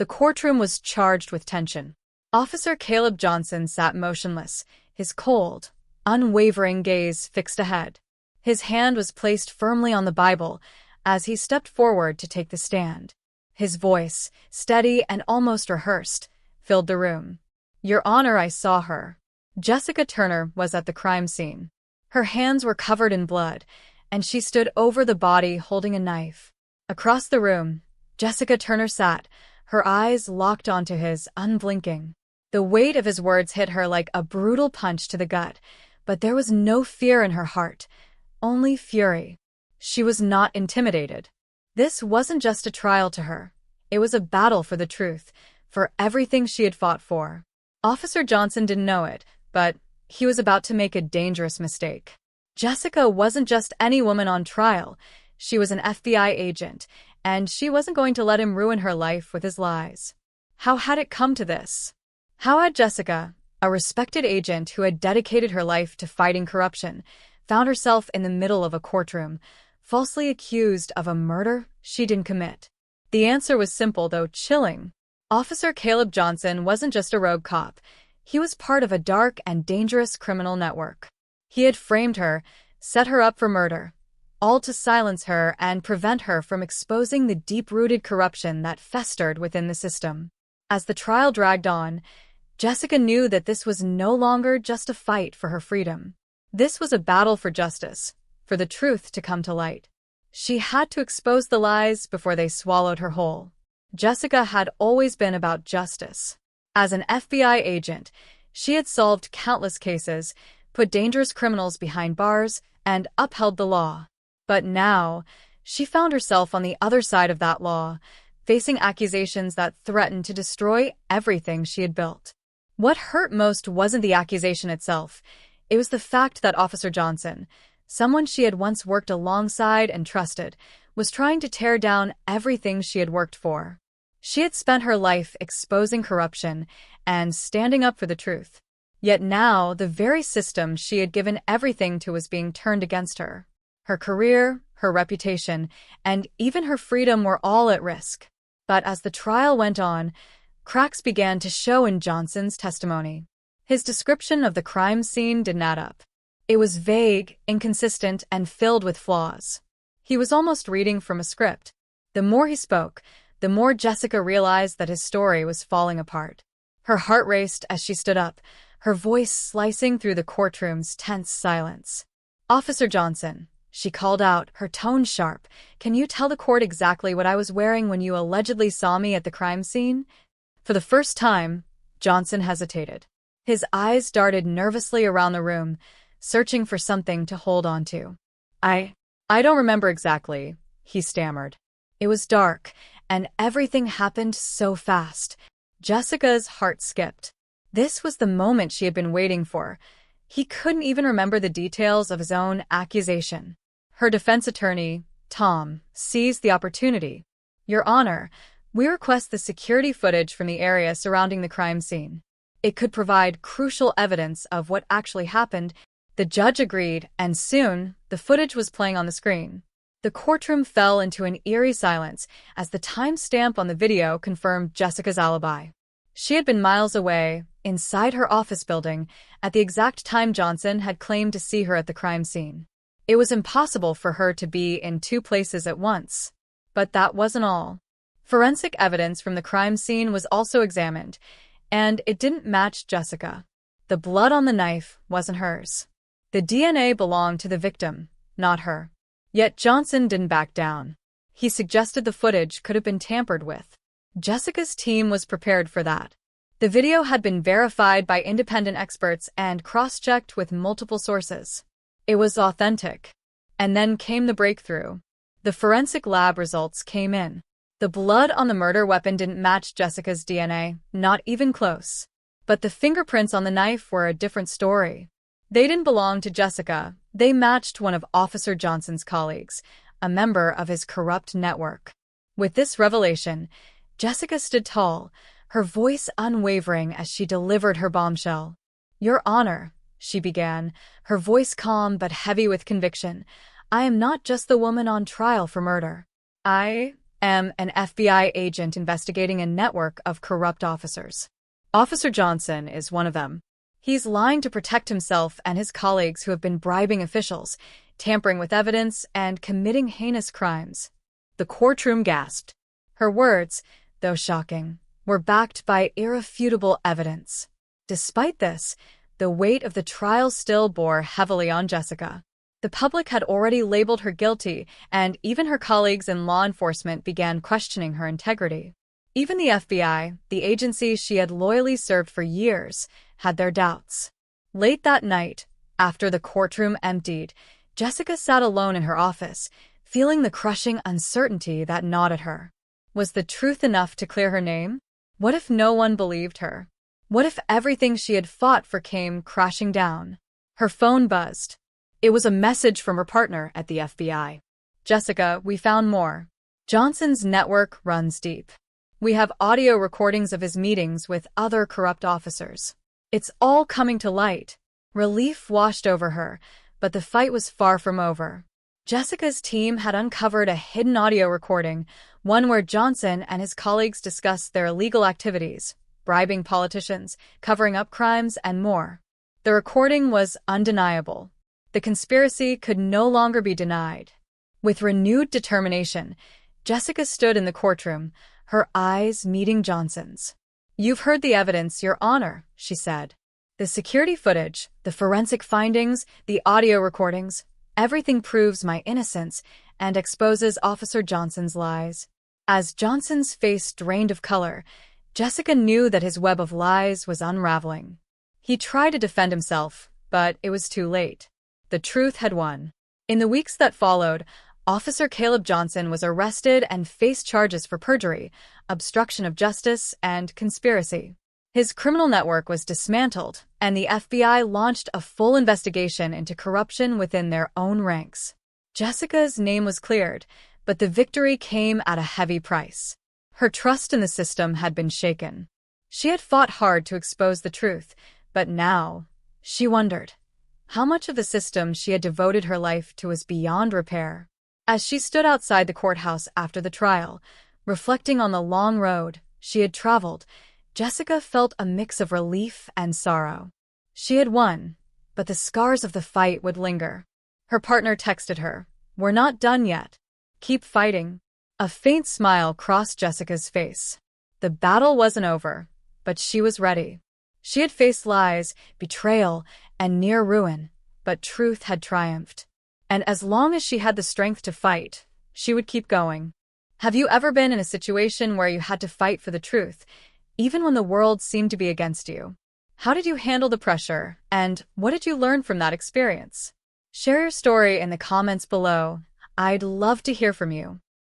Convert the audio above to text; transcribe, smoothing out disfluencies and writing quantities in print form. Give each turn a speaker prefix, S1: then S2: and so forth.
S1: The courtroom was charged with tension. Officer Caleb Johnson sat motionless, his cold, unwavering gaze fixed ahead. His hand was placed firmly on the Bible as he stepped forward to take the stand. His voice, steady and almost rehearsed, filled the room. "Your Honor, I saw her." Jessica Turner was at the crime scene. Her hands were covered in blood, and she stood over the body holding a knife. Across the room, Jessica Turner sat, her eyes locked onto his, unblinking. The weight of his words hit her like a brutal punch to the gut, but there was no fear in her heart, only fury. She was not intimidated. This wasn't just a trial to her. It was a battle for the truth, for everything she had fought for. Officer Johnson didn't know it, but he was about to make a dangerous mistake. Jessica wasn't just any woman on trial. She was an FBI agent, and she wasn't going to let him ruin her life with his lies. How had it come to this? How had Jessica, a respected agent who had dedicated her life to fighting corruption, found herself in the middle of a courtroom, falsely accused of a murder she didn't commit? The answer was simple, though chilling. Officer Caleb Johnson wasn't just a rogue cop. He was part of a dark and dangerous criminal network. He had framed her, set her up for murder, all to silence her and prevent her from exposing the deep-rooted corruption that festered within the system. As the trial dragged on, Jessica knew that this was no longer just a fight for her freedom. This was a battle for justice, for the truth to come to light. She had to expose the lies before they swallowed her whole. Jessica had always been about justice. As an FBI agent, she had solved countless cases, put dangerous criminals behind bars, and upheld the law. But now, she found herself on the other side of that law, facing accusations that threatened to destroy everything she had built. What hurt most wasn't the accusation itself. It was the fact that Officer Johnson, someone she had once worked alongside and trusted, was trying to tear down everything she had worked for. She had spent her life exposing corruption and standing up for the truth. Yet now, the very system she had given everything to was being turned against her. Her career, her reputation, and even her freedom were all at risk. But as the trial went on, cracks began to show in Johnson's testimony. His description of the crime scene didn't add up. It was vague, inconsistent, and filled with flaws. He was almost reading from a script. The more he spoke, the more Jessica realized that his story was falling apart. Her heart raced as she stood up, her voice slicing through the courtroom's tense silence. "Officer Johnson," she called out, her tone sharp, "can you tell the court exactly what I was wearing when you allegedly saw me at the crime scene?" For the first time, Johnson hesitated. His eyes darted nervously around the room, searching for something to hold on to. I don't remember exactly," he stammered. It was dark, and everything happened so fast. Jessica's heart skipped. This was the moment she had been waiting for. He couldn't even remember the details of his own accusation. Her defense attorney, Tom, seized the opportunity. "Your Honor, we request the security footage from the area surrounding the crime scene. It could provide crucial evidence of what actually happened." The judge agreed, and soon, the footage was playing on the screen. The courtroom fell into an eerie silence as the timestamp on the video confirmed Jessica's alibi. She had been miles away, inside her office building, at the exact time Johnson had claimed to see her at the crime scene. It was impossible for her to be in two places at once. But that wasn't all. Forensic evidence from the crime scene was also examined, and it didn't match Jessica. The blood on the knife wasn't hers. The DNA belonged to the victim, not her. Yet Johnson didn't back down. He suggested the footage could have been tampered with. Jessica's team was prepared for that. The video had been verified by independent experts and cross-checked with multiple sources. It was authentic. And then came the breakthrough. The forensic lab results came in. The blood on the murder weapon didn't match Jessica's DNA, not even close. But the fingerprints on the knife were a different story. They didn't belong to Jessica. They matched one of Officer Johnson's colleagues, a member of his corrupt network. With this revelation, Jessica stood tall, her voice unwavering as she delivered her bombshell. "Your Honor," she began, her voice calm but heavy with conviction, "I am not just the woman on trial for murder. I am an FBI agent investigating a network of corrupt officers. Officer Johnson is one of them. He's lying to protect himself and his colleagues who have been bribing officials, tampering with evidence, and committing heinous crimes. The courtroom gasped. Her words, though shocking, were backed by irrefutable evidence. Despite this, the weight of the trial still bore heavily on Jessica. The public had already labeled her guilty, and even her colleagues in law enforcement began questioning her integrity. Even the FBI, the agency she had loyally served for years, had their doubts. Late that night, after the courtroom emptied, Jessica sat alone in her office, feeling the crushing uncertainty that gnawed at her. Was the truth enough to clear her name? What if no one believed her? What if everything she had fought for came crashing down? Her phone buzzed. It was a message from her partner at the FBI. Jessica, we found more. Johnson's network runs deep. We have audio recordings of his meetings with other corrupt officers. It's all coming to light. Relief washed over her, but the fight was far from over. Jessica's team had uncovered a hidden audio recording, one where Johnson and his colleagues discussed their illegal activities, bribing politicians, covering up crimes, and more. The recording was undeniable. The conspiracy could no longer be denied. With renewed determination, Jessica stood in the courtroom, her eyes meeting Johnson's. "You've heard the evidence, Your Honor," she said. "The security footage, the forensic findings, the audio recordings, everything proves my innocence and exposes Officer Johnson's lies." As Johnson's face drained of color, Jessica knew that his web of lies was unraveling. He tried to defend himself, but it was too late. The truth had won. In the weeks that followed, Officer Caleb Johnson was arrested and faced charges for perjury, obstruction of justice, and conspiracy. His criminal network was dismantled, and the FBI launched a full investigation into corruption within their own ranks. Jessica's name was cleared, but the victory came at a heavy price. Her trust in the system had been shaken. She had fought hard to expose the truth, but now, she wondered, how much of the system she had devoted her life to was beyond repair. As she stood outside the courthouse after the trial, reflecting on the long road she had traveled, Jessica felt a mix of relief and sorrow. She had won, but the scars of the fight would linger. Her partner texted her, "We're not done yet. Keep fighting." A faint smile crossed Jessica's face. The battle wasn't over, but she was ready. She had faced lies, betrayal, and near ruin, but truth had triumphed. And as long as she had the strength to fight, she would keep going. Have you ever been in a situation where you had to fight for the truth, even when the world seemed to be against you? How did you handle the pressure, and what did you learn from that experience? Share your story in the comments below. I'd love to hear from you.